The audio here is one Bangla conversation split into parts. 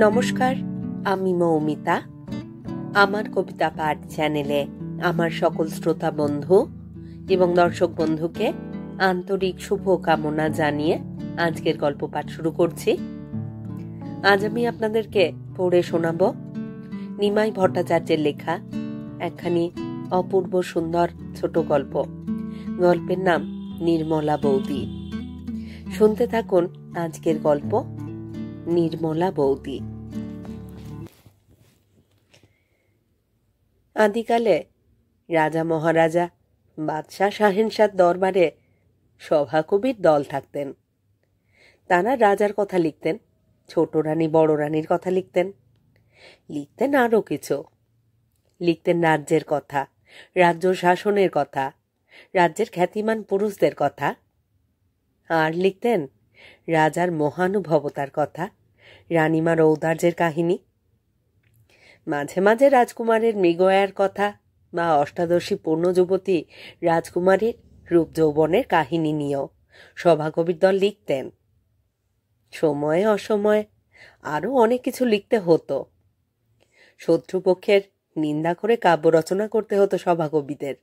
নমস্কার, আমি মৌমিতা। আমার কবিতা পাঠ চ্যানেলে আমার সকল শ্রোতা বন্ধু এবং দর্শক বন্ধুকে আন্তরিক শুভকামনা জানিয়ে আজকের গল্প পাঠ শুরু করছি। আজ আমি আপনাদেরকে পড়ে শোনাব নিমাই ভট্টাচার্যের লেখা একখানি অপূর্ব সুন্দর ছোট গল্প। গল্পের নাম নির্মলা বৌদি। শুনতে থাকুন আজকের গল্প নির্মলা বৌদি। আদিকালে রাজা মহারাজা বাদশাহ শাহেনশার দরবারে সভাকবির দল থাকতেন। তারা রাজার কথা লিখতেন, ছোট রানী বড় রানীর কথা লিখতেন, লিখতেন আরো কিছু। লিখতেন রাজ্যের কথা, রাজ্য শাসনের কথা, রাজ্যের খ্যাতিমান পুরুষদের কথা, আর লিখতেন রাজার মহানুভবতার কথা, রানীমার ঔদার্যের কাহিনী। মাঝে মাঝে রাজকুমারের মৃগয়ার কথা বা অষ্টাদশী পূর্ণ যুবতী রাজকুমারীর রূপ যৌবনের কাহিনী নিয়েও সভাকবির দল লিখতেন। সময়ে অসময়ে আরো অনেক কিছু লিখতে হতো। শত্রুপক্ষের নিন্দা করে কাব্য রচনা করতে হতো সভাকবিদের।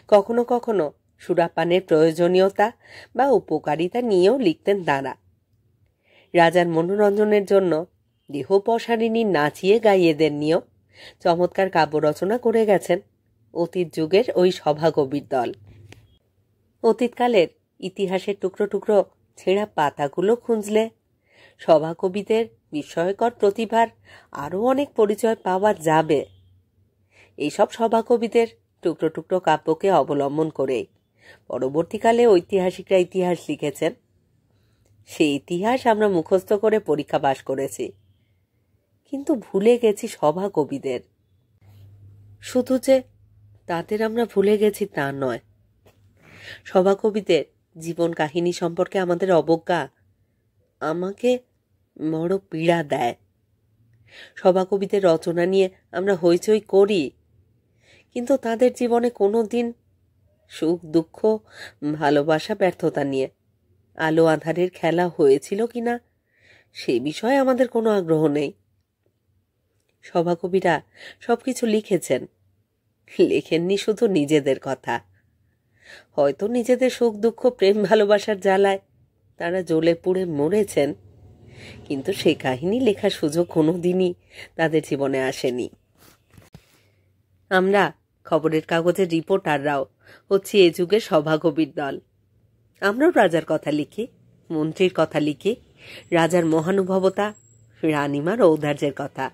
কখনো কখনো সুরাপানের প্রয়োজনীয়তা বা উপকারিতা নিয়েও লিখতেন তারা। রাজার মনোরঞ্জনের জন্য দেহপসারিণী নাচিয়ে গাইয়েদের নিয়েও চমৎকার কাব্য রচনা করে গেছেন অতীত যুগের ওই সভাকবির দল। অতীতকালের ইতিহাসের টুকরো টুকরো ছেঁড়া পাতাগুলো খুঁজলে সভাকবিদের বিস্ময়কর প্রতিভার আরও অনেক পরিচয় পাওয়া যাবে। এইসব সভাকবিদের টুকরো টুকরো কাব্যকে অবলম্বন করে পরবর্তীকালে ঐতিহাসিকরা ইতিহাস লিখেছেন। সেই ইতিহাস আমরা মুখস্থ করে পরীক্ষা পাশ করেছি, কিন্তু ভুলে গেছি সভাকবিদের। শুধু যে তাদের আমরা ভুলে গেছি তা নয়, সভাকবিদের জীবন কাহিনী সম্পর্কে আমাদের অবজ্ঞা আমাকে বড় পীড়া দেয়। সভাকবিদের রচনা নিয়ে আমরা হইচই করি, কিন্তু তাদের জীবনে কোনো দিন সুখ দুঃখ ভালোবাসা ব্যর্থতা নিয়ে আলো আঁধারের খেলা হয়েছিল কিনা সে বিষয়ে আমাদের কোনো আগ্রহ নেই। সভাকবিরা সবকিছু লিখেছেন, লেখেননি শুধু নিজেদের কথা। হয়তো নিজেদের সুখ দুঃখ প্রেম ভালোবাসার জ্বালায় তারা জ্বলে পুড়ে মরেছেন, কিন্তু সে কাহিনী লেখার সুযোগ কোনোদিনই তাদের জীবনে আসেনি। আমরা খবরের কাগজের রিপোর্টাররাও হচ্ছি এ যুগের সভাকবির দল। আমরাও রাজার কথা লিখি, মন্ত্রীর কথা লিখি, রাজার মহানুভবতা, রানীমার ঔদার্যের কথা,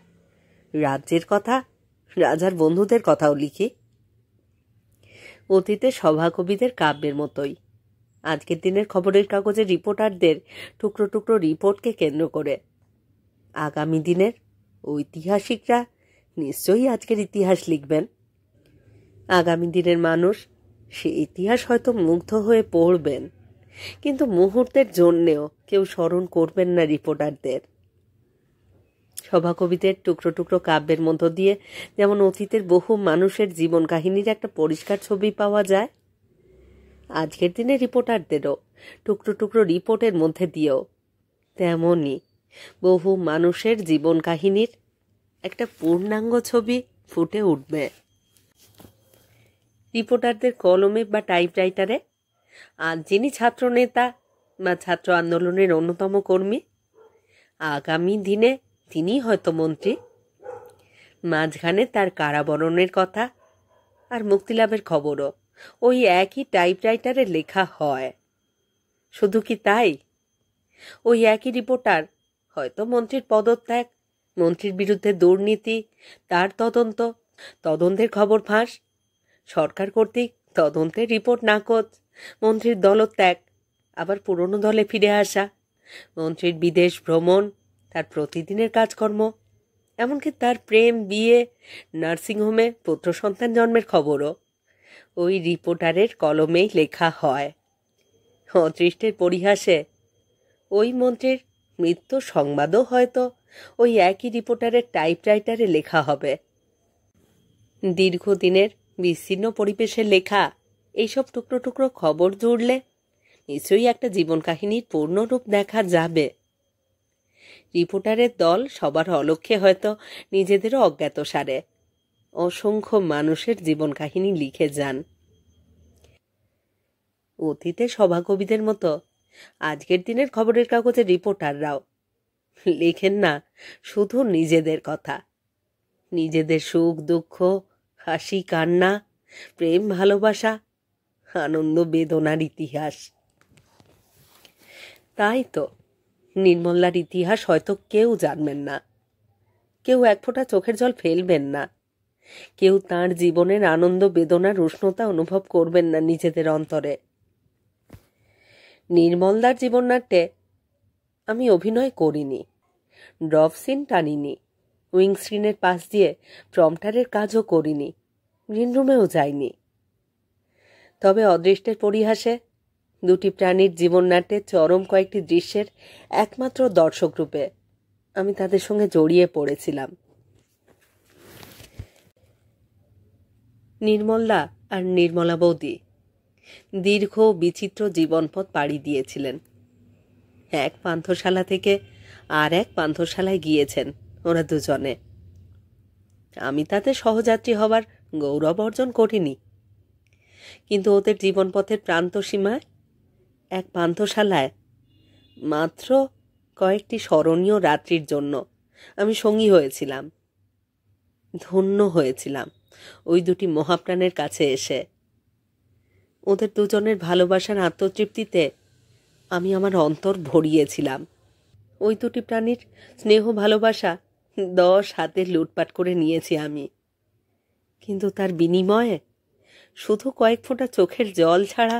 রাজ্যের কথা, রাজার বন্ধুদের কথাও লিখি। অতীতে সভাকবিদের কাব্যের মতোই আজকের দিনের খবরের কাগজের রিপোর্টারদের টুকরো টুকরো রিপোর্টকে কেন্দ্র করে আগামী দিনের ঐতিহাসিকরা নিশ্চয়ই আজকের ইতিহাস লিখবেন। আগামী দিনের মানুষ সে ইতিহাস হয়তো মুগ্ধ হয়ে পড়বেন, কিন্তু মুহূর্তের জন্যেও কেউ স্মরণ করবেন না রিপোর্টারদের। সভাকবিদের টুকরো টুকরো কাব্যের মধ্য দিয়ে যেমন অতীতের বহু মানুষের জীবন কাহিনীর একটা পরিষ্কার ছবি পাওয়া যায়, আজকের দিনে রিপোর্টারদেরও টুকরো টুকরো রিপোর্টের মধ্যে দিয়েও তেমনই বহু মানুষের জীবন কাহিনীর একটা পূর্ণাঙ্গ ছবি ফুটে উঠবে। রিপোর্টারদের কলমে বা টাইপরাইটারে আজ যিনি ছাত্রনেতা বা ছাত্র আন্দোলনের অন্যতম কর্মী, আগামী দিনে তিনি হয়তো মন্ত্রী। মাঝখানে তার কারাবরণের কথা আর মুক্তিলাভের খবরও ওই একই টাইপরাইটারে লেখা হয়। শুধু কি তাই, ওই একই রিপোর্টার হয়তো মন্ত্রীর পদত্যাগ, মন্ত্রীর বিরুদ্ধে দুর্নীতি, তার তদন্তের খবর ফাঁস, সরকার কর্তৃক তদন্তের রিপোর্ট নাকচ, মন্ত্রীর দলত্যাগ, আবার পুরনো দলে ফিরে আসা, মন্ত্রীর বিদেশ ভ্রমণ, তার প্রতিদিনের কাজকর্ম, এমনকি তার প্রেম, বিয়ে, নার্সিংহোমে পুত্র সন্তান জন্মের খবরও ওই রিপোর্টারের কলমেই লেখা হয়। অদৃষ্টের পরিহাসে ওই মন্ত্রীর মৃত্যুর সংবাদও হয়তো ওই একই রিপোর্টারের টাইপরাইটারে লেখা হবে। দীর্ঘদিনের বিচ্ছিন্ন পরিবেশে লেখা এইসব টুকরো টুকরো খবর জুড়লে নিশ্চয়ই একটা জীবন কাহিনীর পূর্ণরূপ দেখা যাবে। রিপোর্টারের দল সবার অলক্ষ্যে হয়তো নিজেদেরও অজ্ঞাতসারে অসংখ্য মানুষের জীবন কাহিনী লিখে যান। অতীতে সভাকবিদের মতো আজকের দিনের খবরের কাগজের রিপোর্টাররাও লেখেন না শুধু নিজেদের কথা, নিজেদের সুখ দুঃখ, হাসি কান্না, প্রেম ভালোবাসা, আনন্দ বেদনার ইতিহাস। তাই তো নির্মলার ইতিহাস হয়তো কেউ জানবেন না, কেউ এক ফোঁটা চোখের জল ফেলবেন না, কেউ তার জীবনের আনন্দ বেদনার উষ্ণতা অনুভব করবেন না নিজেদের অন্তরে। নির্মলদার জীবননাট্যে আমি অভিনয় করিনি, ড্রপ সিন টানিনি, উইং স্ক্রিনের পাশ দিয়ে প্রম্পটারের কাজও করিনি, গ্রিন রুমেও যাইনি। তবে অদৃষ্টের পরিহাসে দুটি প্রাণীর জীবননাট্যের চরম কয়েকটি দৃশ্যের একমাত্র দর্শক রূপে আমি তাদের সঙ্গে জড়িয়ে পড়েছিলাম। নির্মলদা আর নির্মলা বৌদি দীর্ঘ বিচিত্র জীবনপথ পাড়ি দিয়েছিলেন। এক পান্থশালা থেকে আর এক পান্থশালায় গিয়েছেন ওরা দুজনে। আমি তাতে সহযাত্রী হবার গৌরব অর্জন করিনি, কিন্তু ওদের জীবনপথের প্রান্তসীমায় এক পান্থশালায় মাত্র কয়েকটি স্মরণীয় রাত্রির জন্য আমি সঙ্গী হয়েছিলাম। ধন্য হয়েছিলাম ওই দুটি মহাপ্রাণের কাছে এসে। ওদের দুজনের ভালোবাসার আত্মতৃপ্তিতে আমি আমার অন্তর ভরিয়েছিলাম। ওই দুটি প্রাণীর স্নেহ ভালোবাসা 10 হাতে লুটপাট করে নিয়েছি আমি, কিন্তু তার বিনিময়ে শুধু কয়েক ফোঁটা চোখের জল ছাড়া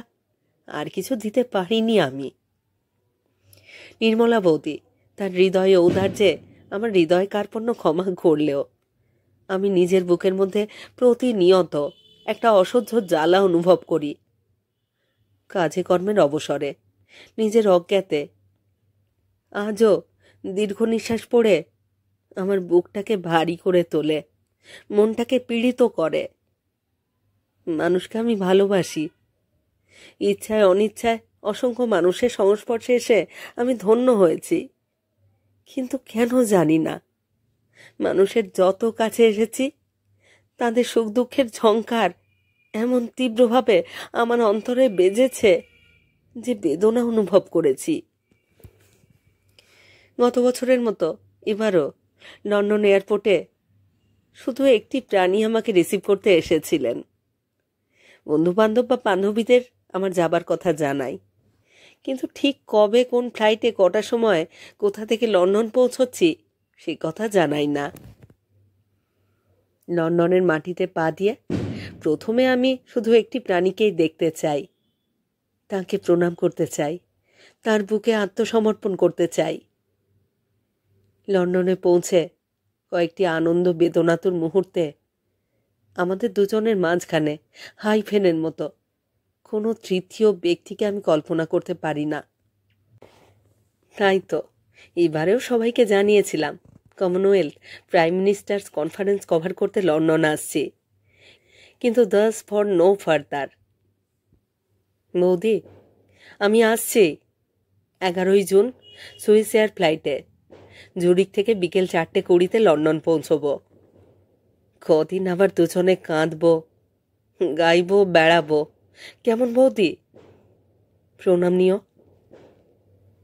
আর কিছু দিতে পারিনি আমি। নির্মলা বৌদি তার হৃদয়ে ঔদার্যে আমার হৃদয় কার্পণ্য ক্ষমা করলেও আমি নিজের বুকের মধ্যে প্রতিনিয়ত একটা অসহ্য জ্বালা অনুভব করি। কাজে কর্মের অবসরে, নিজের অজ্ঞাতে আজও দীর্ঘ নিঃশ্বাস পড়ে আমার বুকটাকে ভারী করে তোলে, মনটাকে পীড়িত করে। মানুষকে আমি ভালোবাসি, ইচ্ছায় অনিচ্ছায় অসংখ্য মানুষের সংস্পর্শে এসে আমি ধন্য হয়েছি, কিন্তু কেন জানি না মানুষের যত কাছে এসেছি তাদের সুখ দুঃখের ঝংকার এমন তীব্রভাবে আমার অন্তরে বেজেছে যে বেদনা অনুভব করেছি। গত বছরের মতো এবারও লন্ডন এয়ারপোর্টে শুধু একটি প্রাণী আমাকে রিসিভ করতে এসেছিলেন। বন্ধুবান্ধব বা বান্ধবীদের আমার যাবার কথা জানাই, কিন্তু ঠিক কবে কোন ফ্লাইটে কটার সময় কোথা থেকে লন্ডন পৌঁছচ্ছি সে কথা জানাই না। লন্ডনের মাটিতে পা দিয়ে প্রথমে আমি শুধু একটি প্রাণীকেই দেখতে চাই, তাকে প্রণাম করতে চাই, তার বুকে আত্মসমর্পণ করতে চাই। লন্ডনে পৌঁছে কয়েকটি আনন্দ বেদনাতুর মুহূর্তে আমাদের দুজনের মাঝখানে হাইফেনের মতো কোনো তৃতীয় ব্যক্তিকে আমি কল্পনা করতে পারি না। তাই তো এবারেও সবাইকে জানিয়েছিলাম Commonwealth prime ministers conference cover করতে লন্ডন আসছি, কিন্তু দাস ফর নো ফার্দার। বৌদি, আমি আসছি 11 জুন সুইস এয়ার ফ্লাইটে। জুরিক থেকে বিকেল 4:20 লন্ডন পৌঁছব। কদিন আবার দুজনে কাঁদবো, গাইবো, বেড়াবো। কেমন বৌদি? প্রণাম নিও,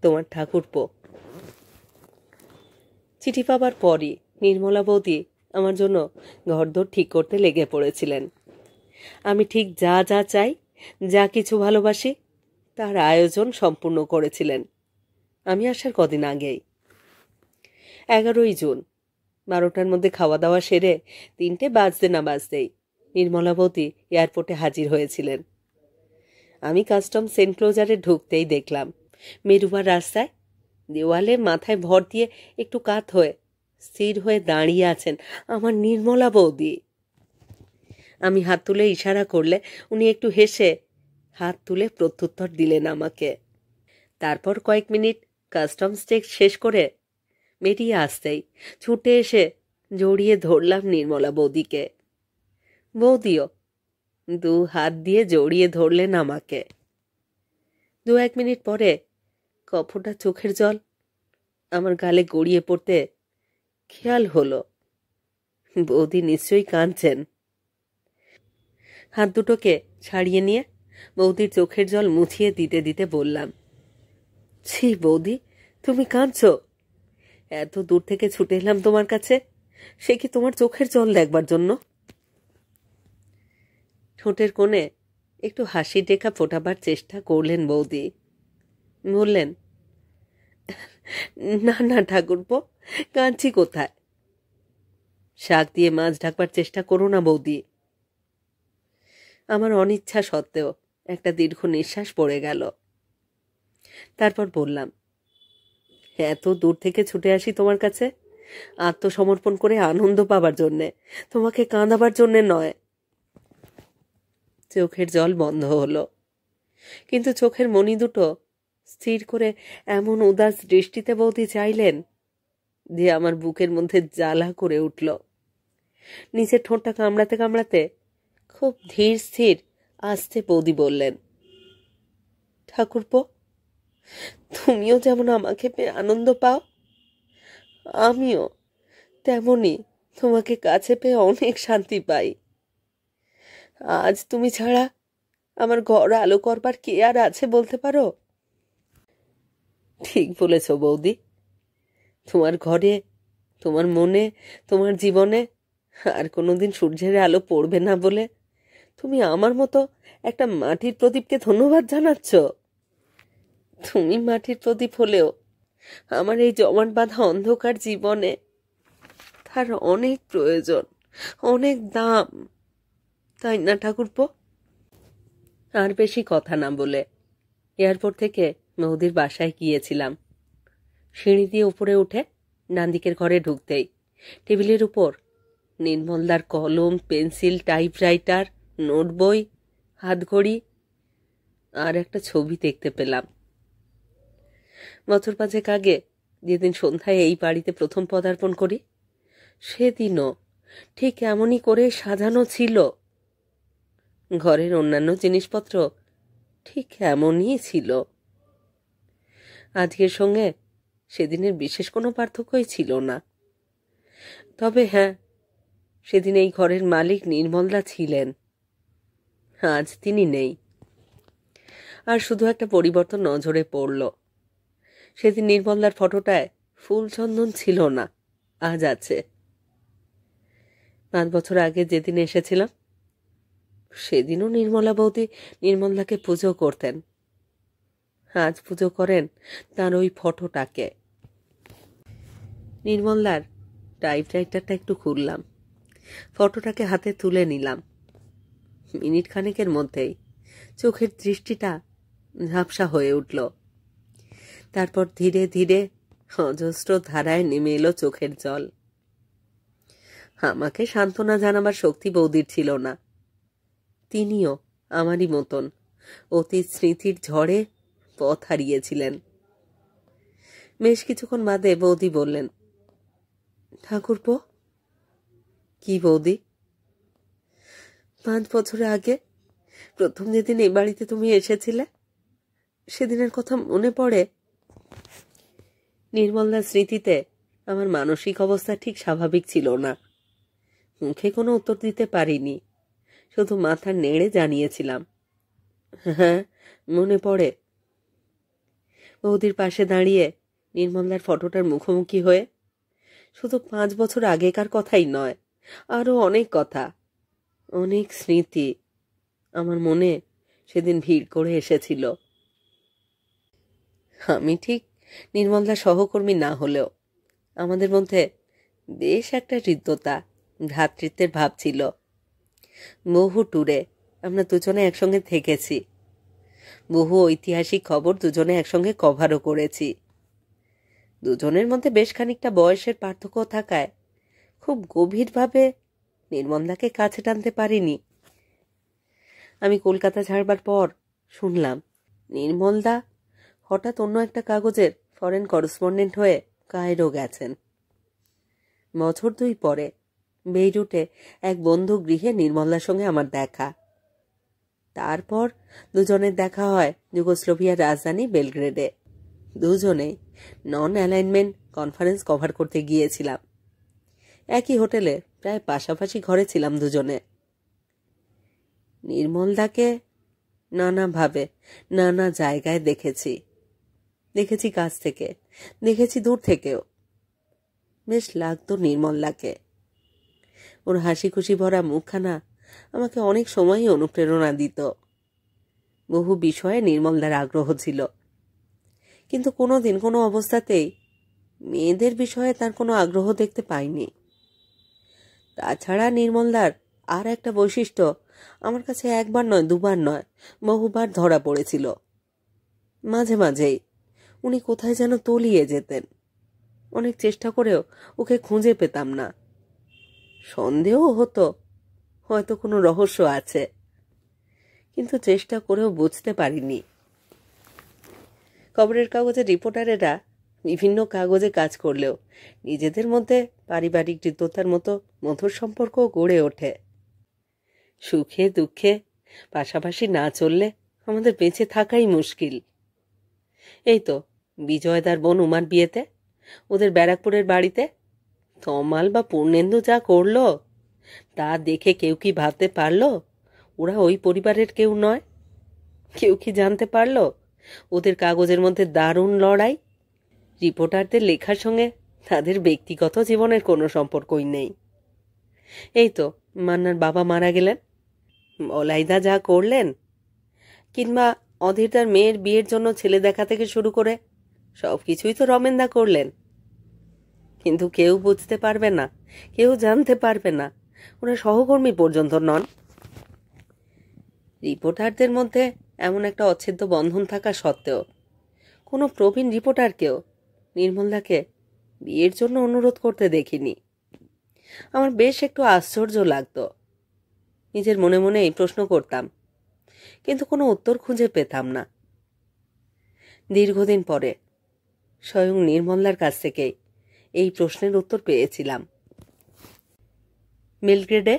তোমার ঠাকুরপো। চিঠি পাবার পরই নির্মলা বৌদি আমার জন্য ঘরদোর ঠিক করতে লেগে পড়েছিলেন। আমি ঠিক যা যা চাই, যা কিছু ভালোবাসি তার আয়োজন সম্পূর্ণ করেছিলেন আমি আসার কদিন আগেই। 11 জুন 12টার মধ্যে খাওয়া দাওয়া সেরে 3টে বাজতে না বাজতেই নির্মলা বৌদি এয়ারপোর্টে হাজির হয়েছিলেন। আমি কাস্টমস এনক্লোজারে ঢুকতেই দেখলাম মেরুবার রাস্তায় দেওয়ালে মাথায় ভর দিয়ে একটু কাত হয়ে স্থির হয়ে দাঁড়িয়ে আছেন আমার নির্মলা বৌদি। আমি হাত তুলে ইশারা করলে উনি একটু হেসে হাত তুলে প্রত্যুত্তর দিলেন আমাকে। তারপর কয়েক মিনিট কাস্টমস চেক শেষ করে বেরিয়ে আসতেই ছুটে এসে জড়িয়ে ধরলাম নির্মলা বৌদিকে। বৌদিও 2 হাত দিয়ে জড়িয়ে ধরলেন আমাকে। 2-1 মিনিট পরে কফোটা চোখের জল আমার গালে গড়িয়ে পড়তে খেয়াল হলো বৌদি নিশ্চয়ই কাঁদছেন। হাত দুটোকে ছাড়িয়ে নিয়ে বৌদির চোখের জল মুছিয়ে দিতে দিতে বললাম, ছি বৌদি, তুমি কাঁদছো? এত দূর থেকে ছুটে এলাম তোমার কাছে, সে কি তোমার চোখের জল দেখবার জন্য? ঠোঁটের কোণে একটু হাসির রেখা ফোটাবার চেষ্টা করলেন বৌদি। বললেন, না না ঠাকুরপো, কাঁদছি কোথায়? শাক দিয়ে মাছ ঢাকবার চেষ্টা করো না বৌদি। আমার অনিচ্ছা সত্ত্বেও একটা দীর্ঘ নিঃশ্বাস পড়ে গেল। তারপর বললাম, এত দূর থেকে ছুটে আসি তোমার কাছে আত্মসমর্পণ করে আনন্দ পাবার জন্যে, তোমাকে কাঁদাবার জন্যে নয়। চোখের জল বন্ধ হলো, কিন্তু চোখের মণি দুটো স্থির করে এমন উদাস দৃষ্টিতে বৌদি চাইলেন যে আমার বুকের মধ্যে জ্বালা করে উঠল। নিচের ঠোঁটটা কামড়াতে কামড়াতে খুব ধীর স্থির আস্তে বৌদি বললেন, ঠাকুরপো, তুমিও যেমন আমাকে পেয়ে আনন্দ পাও, আমিও তেমনি তোমাকে কাছে পেয়ে অনেক শান্তি পাই। আজ তুমি ছাড়া আমার ঘর আলো করবার কে আর আছে বলতে পারো? ঠিক বলেছ বৌদি, তোমার ঘরে, তোমার মনে, তোমার জীবনে আর কোনোদিন সূর্যের আলো পড়বে না বলে তুমি আমার মতো একটা মাটির প্রদীপকে ধন্যবাদ জানাচ্ছ। তুমি মাটির প্রদীপ হলেও আমার এই জমাট বাঁধা অন্ধকার জীবনে তার অনেক প্রয়োজন, অনেক দাম, তাই না ঠাকুরপো? আর বেশি কথা না বলে এয়ারপোর্ট থেকে বৌদির বাসায় গিয়েছিলাম। সিঁড়ি দিয়ে উপরে উঠে ডান দিকের ঘরে ঢুকতেই টেবিলের উপর নির্মলদার কলম, পেন্সিল, টাইপরাইটার, নোট বই, হাতঘড়ি আর একটা ছবি দেখতে পেলাম। বছর 5 আগে যেদিন সন্ধ্যায় এই বাড়িতে প্রথম পদার্পণ করি, সেদিনও ঠিক এমনই করে সাজানো ছিল। ঘরের অন্যান্য জিনিসপত্র ঠিক এমনই ছিল। আজকের সঙ্গে সেদিনের বিশেষ কোনো পার্থক্যই ছিল না। তবে হ্যাঁ, সেদিন এই ঘরের মালিক নির্মলদা ছিলেন, আজ তিনি নেই। আর শুধু একটা পরিবর্তন নজরে পড়ল, সেদিন নির্মলদার ফটোটায় ফুল চন্দন ছিল না, আজ আছে। 5 বছর আগে যেদিন এসেছিলাম সেদিনও নির্মলা বৌদি নির্মলদাকে পুজো করতেন, আজ পুজো করেন তার ওই ফটোটাকে। নির্মলদার টাইপরাইটারটা একটু খুললাম, ফটোটাকে হাতে তুলে নিলাম। মিনিট খানেকের মধ্যেই চোখের দৃষ্টিটা ঝাপসা হয়ে উঠল। তারপর ধীরে ধীরে অজস্র ধারায় নেমে এলো চোখের জল। আমাকে সান্ত্বনা জানাবার শক্তি বৌদির ছিল না। তিনিও আমারই মতন অতীত স্মৃতির ঝড়ে পথ হারিয়েছিলেন। বেশ কিছুক্ষণ বাদে বৌদি বললেন, ঠাকুরপো। কি বৌদি? 5 বছর আগে প্রথম যেদিন এই বাড়িতে তুমি এসেছিলে, সেদিনের কথা মনে পড়ে? নির্মলদার স্মৃতিতে আমার মানসিক অবস্থা ঠিক স্বাভাবিক ছিল না। মুখে কোনো উত্তর দিতে পারিনি, শুধু মাথা নেড়ে জানিয়েছিলাম, হ্যাঁ মনে পড়ে। বৌদির পাশে দাঁড়িয়ে নির্মলদার ফটোটার মুখোমুখি হয়ে শুধু 5 বছর আগেকার কথাই নয়, আরো অনেক কথা, অনেক স্মৃতি আমার মনে সেদিন ভিড় করে এসেছিল। আমি ঠিক নির্মলদার সহকর্মী না হলেও আমাদের মধ্যে বেশ একটা হৃদ্যতা, ভ্রাতৃত্বের ভাব ছিল। বহু ট্যুরে আমরা দুজনে একসঙ্গে থেকেছি, বহু ঐতিহাসিক খবর দুজনে একসঙ্গে কভারও করেছি। দুজনের মধ্যে বেশ খানিকটা বয়সের পার্থক্য থাকায় খুব গভীরভাবে নির্মলদাকে কাছে টানতে পারিনি। আমি কলকাতা ছাড়বার পর শুনলাম নির্মলদা হঠাৎ অন্য একটা কাগজের ফরেন করেসপন্ডেন্ট হয়ে কায়রো গেছেন। বছর 2 পরে বেইরুটে এক বন্ধু গৃহে নির্মলদার সঙ্গে আমার দেখা। তারপর দুজনের দেখা হয় যুগোস্লোভিয়ার রাজধানী বেলগ্রেডে। দুজনেই নন অ্যালাইনমেন্ট কনফারেন্স কভার করতে গিয়েছিলাম। একই হোটেলে প্রায় পাশাপাশি ঘরে ছিলাম দুজনে। নির্মলদাকে নানাভাবে নানা জায়গায় দেখেছি, দেখেছি কাছ থেকে, দেখেছি দূর থেকেও। বেশ লাগতো নির্মলদাকে। ওর হাসি খুশি ভরা মুখখানা আমাকে অনেক সময়ই অনুপ্রেরণা দিত। বহু বিষয়ে নির্মলদার আগ্রহ ছিল, কিন্তু কোনোদিন কোনো অবস্থাতেই মেয়েদের বিষয়ে তার কোনো আগ্রহ দেখতে পাইনি। তাছাড়া নির্মলদার আর একটা বৈশিষ্ট্য আমার কাছে একবার নয়, দুবার নয়, বহুবার ধরা পড়েছিল। মাঝে মাঝেই উনি কোথায় যেন তলিয়ে যেতেন। অনেক চেষ্টা করেও ওকে খুঁজে পেতাম না। সন্দেহ হতো হয়তো কোনো রহস্য আছে, কিন্তু চেষ্টা করেও বুঝতে পারিনি। খবরের কাগজের রিপোর্টারেরা বিভিন্ন কাগজে কাজ করলেও নিজেদের মধ্যে পারিবারিক হৃদ্যতার মতো মধুর সম্পর্ক গড়ে ওঠে। সুখে দুঃখে পাশাপাশি না চললে আমাদের বেঁচে থাকাই মুশকিল। এই তো বিজয়দার বোন উমার বিয়েতে ওদের ব্যারাকপুরের বাড়িতে তমাল বা পূর্ণেন্দু যা করলো তা দেখে কেউ কি ভাবতে পারলো ওরা ওই পরিবারের কেউ নয়? কেউ কি জানতে পারলো ওদের কাগজের মধ্যে দারুণ লড়াই? রিপোর্টারদের লেখার সঙ্গে তাদের ব্যক্তিগত জীবনের কোনো সম্পর্কই নেই। এই তো মান্নার বাবা মারা গেলেন, অলাইদা যা করলেন, কিংবা অধীরদার মেয়ের বিয়ের জন্য ছেলে দেখা থেকে শুরু করে সব কিছুই তো রমেনদা করলেন। কিন্তু কেউ বুঝতে পারবে না, কেউ জানতে পারবে না, ওরা সহকর্মী পর্যন্ত নন। রিপোর্টারদের মধ্যে এমন একটা অচ্ছেদ্য বন্ধন থাকা সত্ত্বেও কোনো প্রবীণ রিপোর্টারকেও নির্মলদাকে বিয়ের জন্য অনুরোধ করতে দেখিনি। আমার বেশ একটু আশ্চর্য লাগতো। নিজের মনে মনে এই প্রশ্ন করতাম, কিন্তু কোনো উত্তর খুঁজে পেতাম না। দীর্ঘদিন পরে স্বয়ং নির্মলদার কাছ থেকেই এই প্রশ্নের উত্তর পেয়েছিলাম। বেলগ্রেডে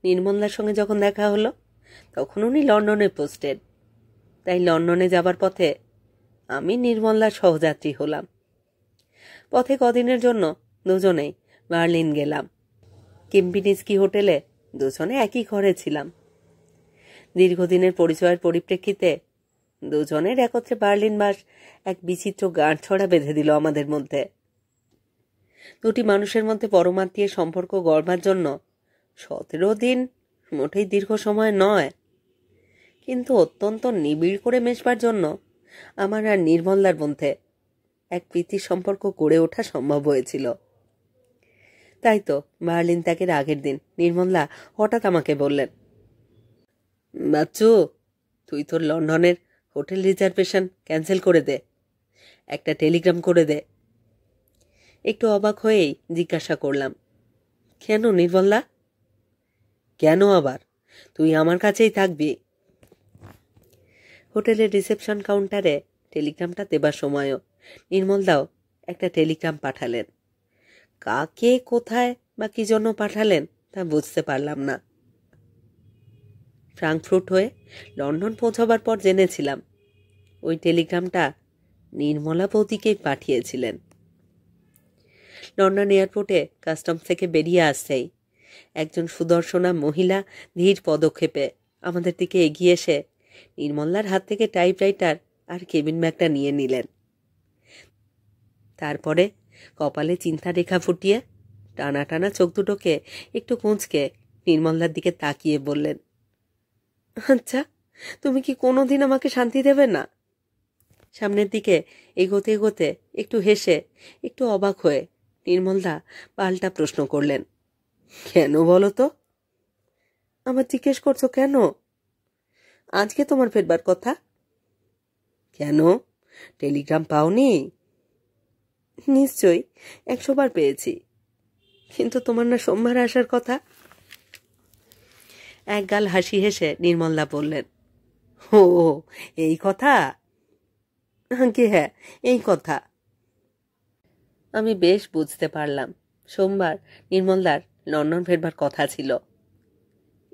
নির্মলদার সঙ্গে যখন দেখা হলো তখন উনি লন্ডনে পোস্টেড, তাই লন্ডনে যাবার পথে আমি নির্মলদার সহযাত্রী হলাম। পথে কদিনের জন্য দুজনেই বার্লিন গেলাম। কেম্পিনিস্কি হোটেলে দুজনে একই ঘরে ছিলাম। দীর্ঘদিনের পরিচয়ের পরিপ্রেক্ষিতে দুজনের একত্রে বার্লিন বাস এক বিচিত্র গাঁটছড়া বেঁধে দিল আমাদের মধ্যে। দুটি মানুষের মধ্যে পরমাত্মীয় সম্পর্ক গড়বার জন্য 17 দিন মোটেই দীর্ঘ সময় নয়, কিন্তু অত্যন্ত নিবিড় করে মেশবার জন্য আমার আর নির্মলদার মধ্যে এক প্রীতির সম্পর্ক গড়ে ওঠা সম্ভব হয়েছিল। তাই তো বার্লিন ত্যাগের আগের দিন নির্মলদা হঠাৎ আমাকে বললেন, বাচ্চু, তুই তোর লন্ডনের হোটেল রিজার্ভেশন ক্যান্সেল করে দে, একটা টেলিগ্রাম করে দে। একটু অবাক হয়েই জিজ্ঞাসা করলাম, কেন নির্মলদা? কেন আবার? তুই আমার কাছেই থাকবি। হোটেলের রিসেপশন কাউন্টারে টেলিগ্রামটা দেবার সময়ও নির্মলদাও একটা টেলিগ্রাম পাঠালেন। কাকে, কোথায় বা কি জন্য পাঠালেন তা বুঝতে পারলাম না। ফ্রাঙ্কফুর্ট হয়ে লন্ডন পৌঁছাবার পর জেনেছিলাম ওই টেলিগ্রামটা নির্মলা বৌদিকেই পাঠিয়েছিলেন। লন্ডন এয়ারপোর্টে কাস্টমস থেকে বেরিয়ে আসতেই একজন সুদর্শনা মহিলা ধীর পদক্ষেপে আমাদের দিকে এগিয়ে এসে নির্মলার হাত থেকে টাইপরাইটার আর কেবিন ব্যাগটা নিয়ে নিলেন। তারপরে কপালে চিন্তা রেখা ফুটিয়ে টানা টানা চোখ দুটোকে একটু কুঁচকে নির্মলার দিকে তাকিয়ে বললেন, আচ্ছা, তুমি কি কোনোদিন আমাকে শান্তি দেবে না? সামনের দিকে এগোতে এগোতে একটু হেসে একটু অবাক হয়ে নির্মলদা পাল্টা প্রশ্ন করলেন, কেন বলো তো? আমার জিজ্ঞেস করছো কেন? আজকে তোমার ফেরবার কথা। কেন, টেলিগ্রাম পাওনি? নিশ্চয়ই 100 বার পেয়েছি, কিন্তু তোমার না সোমবার আসার কথা। এক গাল হাসি হেসে নির্মলদা বললেন, ও এই কথা? কি, হ্যাঁ এই কথা। আমি বেশ বুঝতে পারলাম সোমবার নির্মলদার লন্ডন ফেরবার কথা ছিল,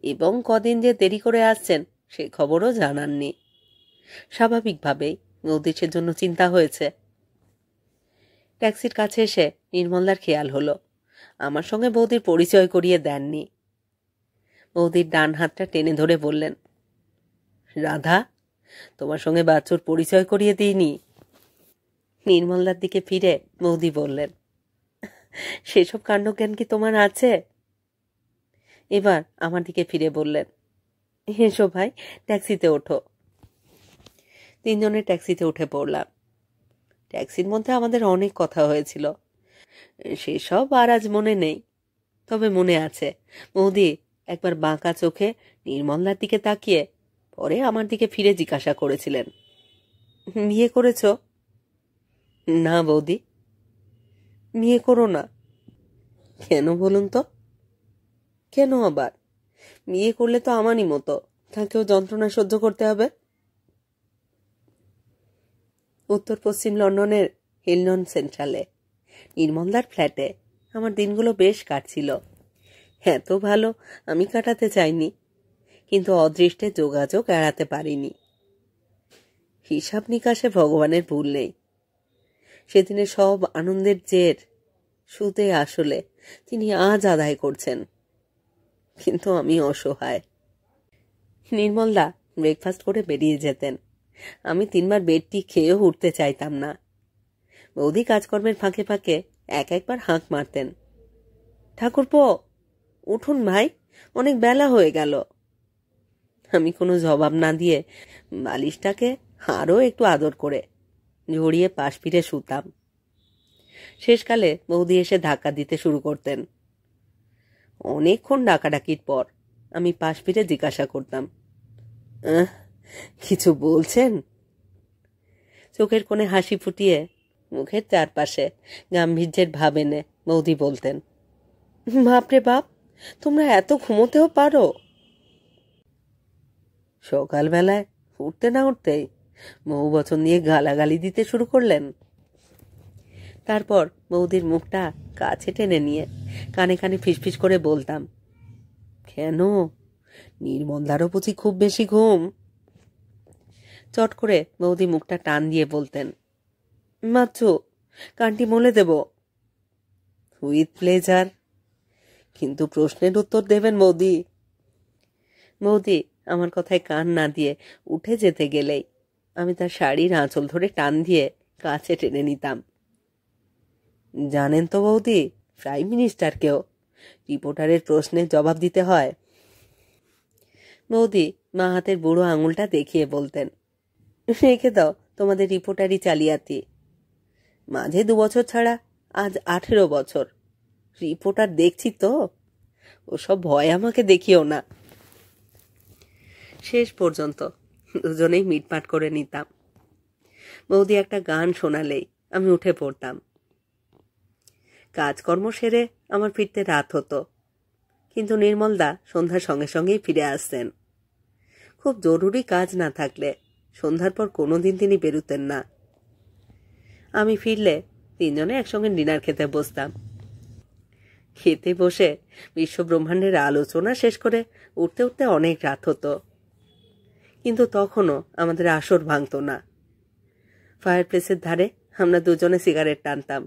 এবং কদিন যে দেরি করে আসছেন সে খবরও জানাননি। স্বাভাবিকভাবেই জ্যোতিষের জন্য চিন্তা হয়েছে। ট্যাক্সির কাছে এসে নির্মলদার খেয়াল হলো আমার সঙ্গে বৌদির পরিচয় করিয়ে দেননি। বৌদির ডান হাতটা টেনে ধরে বললেন, রাধা, তোমার সঙ্গে বাচ্চুর পরিচয় করিয়ে দিইনি? নির্মলদার দিকে ফিরে বৌদি বললেন, সেসব কাণ্ডজ্ঞান কি তোমার আছে? এবার আমার দিকে ফিরে বললেন, এসো ভাই, ট্যাক্সিতে ওঠো। তিনজনে ট্যাক্সিতে উঠে পড়লাম। ট্যাক্সির মধ্যে আমাদের অনেক কথা হয়েছিল, সেসব আর আজ মনে নেই। তবে মনে আছে বৌদি একবার বাঁকা চোখে নির্মলদার দিকে তাকিয়ে পরে আমার দিকে ফিরে জিজ্ঞাসা করেছিলেন, বিয়ে করেছ? না বৌদি। বিয়ে করো না? কেন বলুন তো? কেন আবার? বিয়ে করলে তো আমারই মতো তাকেও যন্ত্রণা সহ্য করতে হবে। উত্তর পশ্চিম লন্ডনের হিলনন সেন্ট্রালে নির্মলদার ফ্ল্যাটে আমার দিনগুলো বেশ কাটছিল। এত ভালো আমি কাটাতে চাইনি, কিন্তু অদৃষ্টে যোগাযোগ এড়াতে পারিনি। হিসাব নিকাশে ভগবানের ভুল নেই। সেদিনের সব আনন্দের জের সুদে আসলে তিনি আজ আদায় করছেন, কিন্তু আমি অসহায়। নির্মলদা ব্রেকফাস্ট করে বেরিয়ে যেতেন, আমি 3 বার বেডটি খেয়েও উঠতে চাইতাম না। বৌদি কাজকর্মের ফাঁকে ফাঁকে একবার হাঁক মারতেন, ঠাকুরপো উঠুন ভাই, অনেক বেলা হয়ে গেল। আমি কোনো জবাব না দিয়ে বালিশটাকে আরও একটু আদর করে জড়িয়ে পাশ ফিরে শুতাম। শেষকালে বৌদি এসে ধাক্কা দিতে শুরু করতেন। অনেকক্ষণ ডাকাডাকির পর আমি পাশ ফিরে জিজ্ঞাসা করতাম, কিছু বলছেন? চোখের কোণে হাসি ফুটিয়ে মুখের চারপাশে গাম্ভীর্যের ভাব এনে বৌদি বলতেন, বাপরে বাপ, তোমরা এত ঘুমোতেও পারো? সকালবেলায় উঠতে না উঠতেই বউ বচন দিয়ে গালাগালি দিতে শুরু করলেন। তারপর বৌদির মুখটা কাছে টেনে নিয়ে কানে কানে ফিসফিস করে বলতাম, কেন, নির্মলদারও বুঝি খুব বেশি ঘুম? চট করে বৌদি মুখটা টান দিয়ে বলতেন, মাচ্চু, কানটি মলে দেব। উইথ প্লেজার, কিন্তু প্রশ্নের উত্তর দেবেন বৌদি। বৌদি আমার কথায় কান না দিয়ে উঠে যেতে গেলেই আমি তার শাড়ির আঁচল ধরে টান দিয়ে কাছে টেনে নিতাম। জানেন তো বৌদি, প্রাইম মিনিস্টারকেও রিপোর্টারের প্রশ্নের জবাব দিতে হয়। বৌদি মা হাতের বুড়ো আঙুলটা দেখিয়ে বলতেন, রেখে দাও তোমাদের রিপোর্টারই চালিয়াতি। মাঝে 2 বছর ছাড়া আজ 18 বছর রিপোর্টার দেখছি তো, ওসব ভয় আমাকে দেখিও না। শেষ পর্যন্ত দুজনেই মিটমাট করে নিতাম। বৌদি একটা গান শোনালেই আমি উঠে পড়তাম। কাজকর্ম সেরে আমার ফিরতে রাত হতো, কিন্তু নির্মলদা সন্ধ্যার সঙ্গে সঙ্গেই ফিরে আসতেন। খুব জরুরি কাজ না থাকলে সন্ধ্যার পর কোনোদিন তিনি বেরুতেন না। আমি ফিরলে তিনজনে একসঙ্গে ডিনার খেতে বসতাম। খেতে বসে বিশ্বব্রহ্মাণ্ডের আলোচনা শেষ করে উঠতে উঠতে অনেক রাত হতো, কিন্তু তখনও আমাদের আসর ভাঙত না। ফায়ার প্লেসের ধারে আমরা দুজনে সিগারেট টানতাম,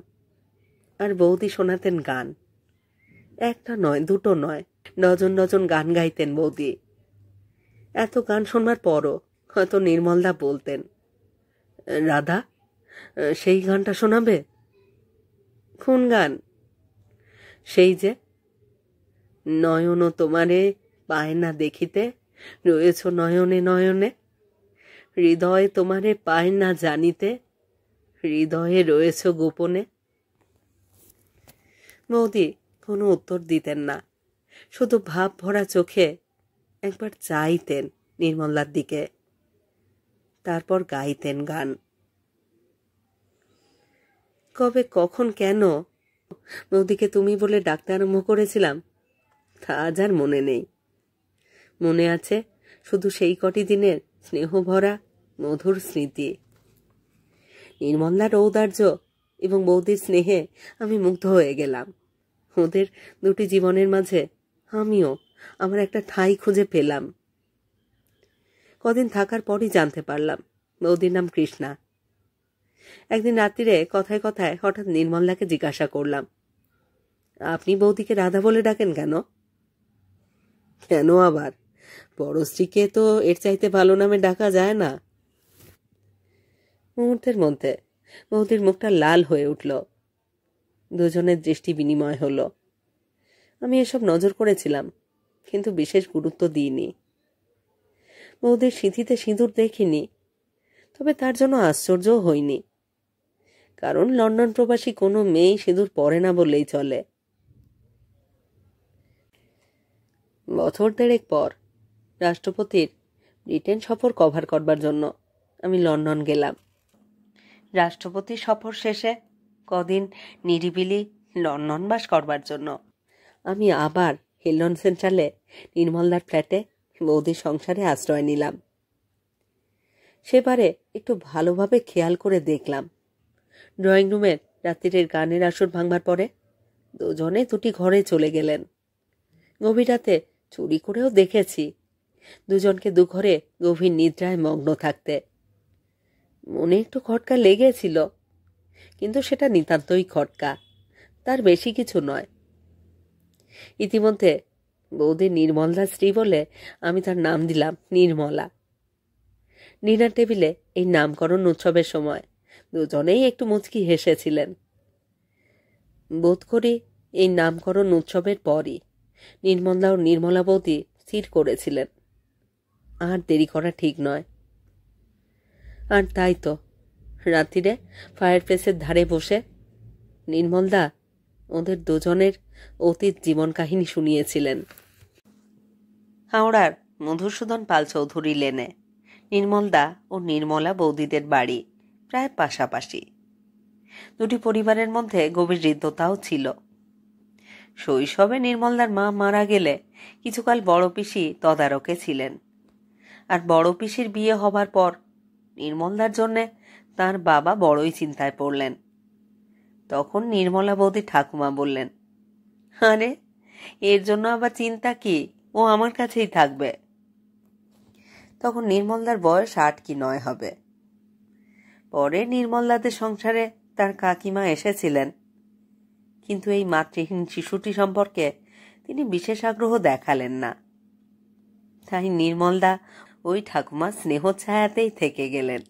আর বৌদি শোনাতেন গান। একটা নয়, দুটো নয়, ডজন ডজন গান গাইতেন বৌদি। এত গান শোনবার পরও হয়তো নির্মলদা বলতেন, রাধা, সেই গানটা শোনাবে? কোন গান? সেই যে, নয়ন তোমারে পায় না দেখিতে, রয়েছ নয়নে নয়নে, হৃদয় তোমারে পায় না জানিতে, হৃদয়ে রয়েছ গোপনে। বৌদি কোনো উত্তর দিতেন না, শুধু ভাব ভরা চোখে একবার চাইতেন নির্মলার দিকে, তারপর গাইতেন গান। কবে কখন কেন বৌদিকে তুমি বলে ডাকতে আরম্ভ করেছিলাম তা আজ আর মনে নেই। মনে আছে শুধু সেই কটি দিনের স্নেহভরা মধুর স্মৃতি। নির্মলার ঔদার্য এবং বৌদির স্নেহে আমি মুগ্ধ হয়ে গেলাম। ওদের দুটি জীবনের মাঝে আমিও আমার একটা ঠাঁই খুঁজে পেলাম। কদিন থাকার পরই জানতে পারলাম বৌদির নাম কৃষ্ণা। একদিন রাত্রিরে কথায় কথায় হঠাৎ নির্মলদাকে জিজ্ঞাসা করলাম, আপনি বৌদিকে রাধা বলে ডাকেন কেন? কেন আবার? বড় স্ত্রীকে তো এর চাইতে ভালো নামে ডাকা যায় না। মুহূর্তের মধ্যে বৌদির মুখটা লাল হয়ে উঠল। দুজনের দৃষ্টি বিনিময় হল। আমি এসব নজর করেছিলাম, কিন্তু বিশেষ গুরুত্ব দিইনি। বৌদির সিঁথিতে সিঁদুর দেখিনি, তবে তার জন্য আশ্চর্যও হইনি, কারণ লন্ডন প্রবাসী কোনো মেয়েই সিঁদুর পরে না বললেই চলে। বছর দেড়েক পর রাষ্ট্রপতির ব্রিটেন সফর কভার করবার জন্য আমি লন্ডন গেলাম। রাষ্ট্রপতির সফর শেষে কদিন নিরিবিলি লন্ডন বাস করবার জন্য আমি আবার হিলন সেন্ট্রালে নির্মলদার ফ্ল্যাটে বৌদির সংসারে আশ্রয় নিলাম। সেবারে একটু ভালোভাবে খেয়াল করে দেখলাম, ড্রয়িং রুমের রাত্রিরের গানের আসর ভাঙবার পরে দুজনে দুটি ঘরে চলে গেলেন। গভীর রাতে চুরি করেও দেখেছি দুজনকে দুঘরে গভীর নিদ্রায় মগ্ন থাকতে। মনে একটু খটকা লেগেছিল, কিন্তু সেটা নিতান্তই খটকা, তার বেশি কিছু নয়। ইতিমধ্যে বৌদি নির্মলদার স্ত্রী বলে আমি তার নাম দিলাম নির্মলা। ডিনার টেবিলে এই নামকরণ উৎসবের সময় দুজনেই একটু মুচকি হেসেছিলেন। বোধ করি এই নামকরণ উৎসবের পরই নির্মলদা ও নির্মলা বৌদি স্থির করেছিলেন আর দেরি করা ঠিক নয়। আর তাই তো রাত্রিরে ফায়ারপ্লেসের ধারে বসে নির্মলদা ওদের দুজনের অতীত জীবন কাহিনী শুনিয়েছিলেন। হাওড়ার মধুসূদন পাল চৌধুরী লেনে নির্মলদা ও নির্মলা বৌদিদের বাড়ি প্রায় পাশাপাশি। দুটি পরিবারের মধ্যে গভীর হৃদ্যতাও ছিল। শৈশবে নির্মলদার মা মারা গেলে কিছুকাল বড় পিসি তদারকে ছিলেন, আর বড় পিসির বিয়ে হবার পর নির্মলদার জন্যে তার বাবা বড়ই চিন্তায় পড়লেন। তখন নির্মলা বৌদি ঠাকুমা বললেন, আরে এর জন্য আবার চিন্তা কি, ও আমার কাছেই থাকবে। তখন নির্মলদার বয়স 8 কি 9 হবে। পরে নির্মলদাদের সংসারে তার কাকিমা এসেছিলেন, কিন্তু এই মাতৃহীন শিশুটি সম্পর্কে তিনি বিশেষ আগ্রহ দেখালেন না। তাই নির্মলদা ওই ঠাকুমার স্নেহ ছায়াতেই থেকে গেলেন।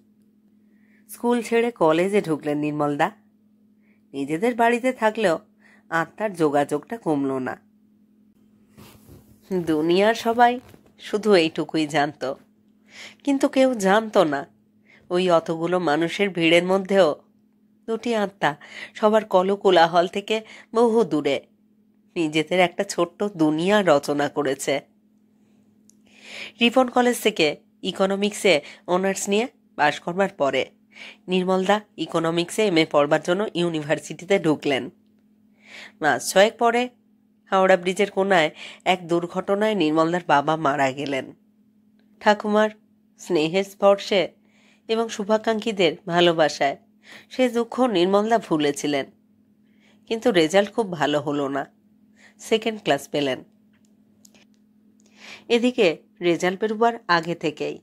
স্কুল ছেড়ে কলেজে ঢুকলেন নির্মলদা। নিজেদের বাড়িতে থাকলেও আত্মার যোগাযোগটা কমল না। দুনিয়ার সবাই শুধু এইটুকুই জানত, কিন্তু কেউ জানত না ওই অতগুলো মানুষের ভিড়ের মধ্যেও দুটি আত্মা সবার কলকোলাহল থেকে বহু দূরে নিজেদের একটা ছোট্ট দুনিয়া রচনা করেছে। রিপন কলেজ থেকে ইকোনমিক্সে অনার্স নিয়ে পাশ করবার পরে নির্মলদা ইকোনমিক্সে এমএ পড়বার জন্য ইউনিভার্সিটিতে ঢুকলেন। মাস 6 পরে হাওড়া ব্রিজের কোনায় এক দুর্ঘটনায় নির্মলদার বাবা মারা গেলেন। ঠাকুমার স্নেহের স্পর্শে এবং শুভাকাঙ্ক্ষীদের ভালোবাসায় সে দুঃখ নির্মলদা ভুলেছিলেন, কিন্তু রেজাল্ট খুব ভালো হলো না, 2nd ক্লাস পেলেন। এদিকে রেজাল্ট বেরোবার আগে থেকেই